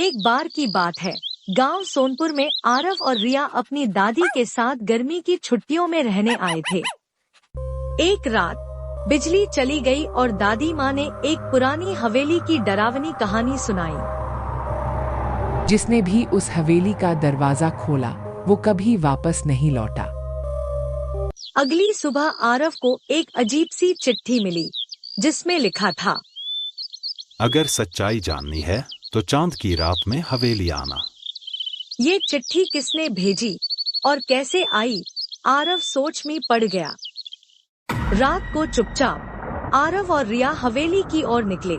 एक बार की बात है, गांव सोनपुर में आरव और रिया अपनी दादी के साथ गर्मी की छुट्टियों में रहने आए थे। एक रात बिजली चली गई और दादी माँ ने एक पुरानी हवेली की डरावनी कहानी सुनाई। जिसने भी उस हवेली का दरवाजा खोला वो कभी वापस नहीं लौटा। अगली सुबह आरव को एक अजीब सी चिट्ठी मिली जिसमें लिखा था, अगर सच्चाई जाननी है तो चांद की रात में हवेली आना। ये चिट्ठी किसने भेजी और कैसे आई? आरव सोच में पड़ गया। रात को चुपचाप आरव और रिया हवेली की ओर निकले।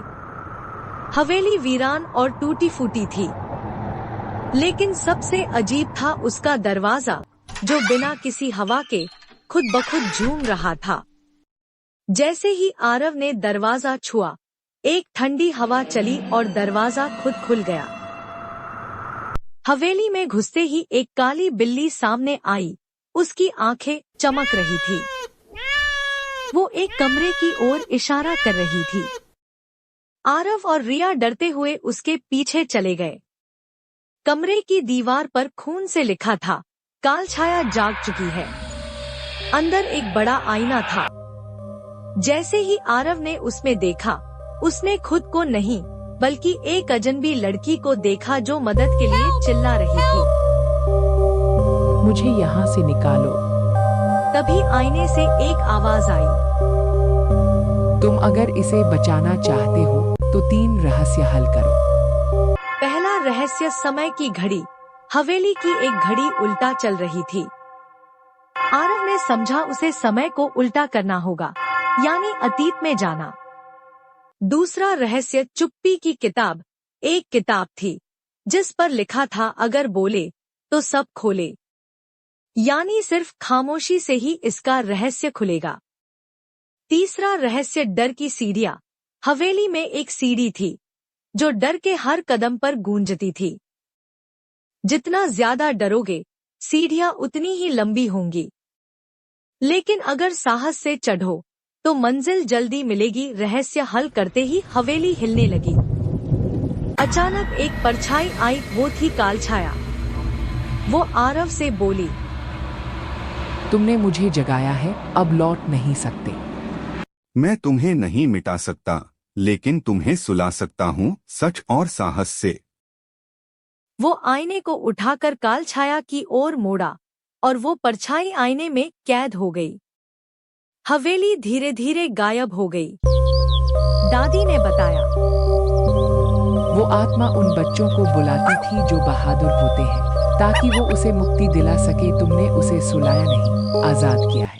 हवेली वीरान और टूटी फूटी थी, लेकिन सबसे अजीब था उसका दरवाजा, जो बिना किसी हवा के खुद ब खुद झूम रहा था। जैसे ही आरव ने दरवाजा छुआ, एक ठंडी हवा चली और दरवाजा खुद खुल गया। हवेली में घुसते ही एक काली बिल्ली सामने आई। उसकी आंखें चमक रही थी। वो एक कमरे की ओर इशारा कर रही थी। आरव और रिया डरते हुए उसके पीछे चले गए। कमरे की दीवार पर खून से लिखा था, कालछाया जाग चुकी है। अंदर एक बड़ा आईना था। जैसे ही आरव ने उसमें देखा, उसने खुद को नहीं बल्कि एक अजनबी लड़की को देखा जो मदद के लिए चिल्ला रही थी। मुझे यहाँ से निकालो। तभी आईने से एक आवाज आई, तुम अगर इसे बचाना चाहते हो तो 3 रहस्य हल करो। पहला रहस्य, समय की घड़ी। हवेली की एक घड़ी उल्टा चल रही थी। आरव ने समझा उसे समय को उल्टा करना होगा, यानी अतीत में जाना। दूसरा रहस्य, चुप्पी की किताब। एक किताब थी जिस पर लिखा था, अगर बोले तो सब खोले, यानी सिर्फ खामोशी से ही इसका रहस्य खुलेगा। तीसरा रहस्य, डर की सीढ़ियां। हवेली में एक सीढ़ी थी जो डर के हर कदम पर गूंजती थी। जितना ज्यादा डरोगे, सीढ़ियां उतनी ही लंबी होंगी, लेकिन अगर साहस से चढ़ो तो मंजिल जल्दी मिलेगी। रहस्य हल करते ही हवेली हिलने लगी। अचानक एक परछाई आई, वो थी कालछाया। वो आरव से बोली, तुमने मुझे जगाया है, अब लौट नहीं सकते। मैं तुम्हें नहीं मिटा सकता, लेकिन तुम्हें सुला सकता हूँ, सच और साहस से। वो आईने को उठाकर कालछाया की ओर मोड़ा और वो परछाई आईने में कैद हो गई। हवेली धीरे धीरे गायब हो गई। दादी ने बताया, वो आत्मा उन बच्चों को बुलाती थी जो बहादुर होते हैं, ताकि वो उसे मुक्ति दिला सके। तुमने उसे सुलाया नहीं, आजाद किया है।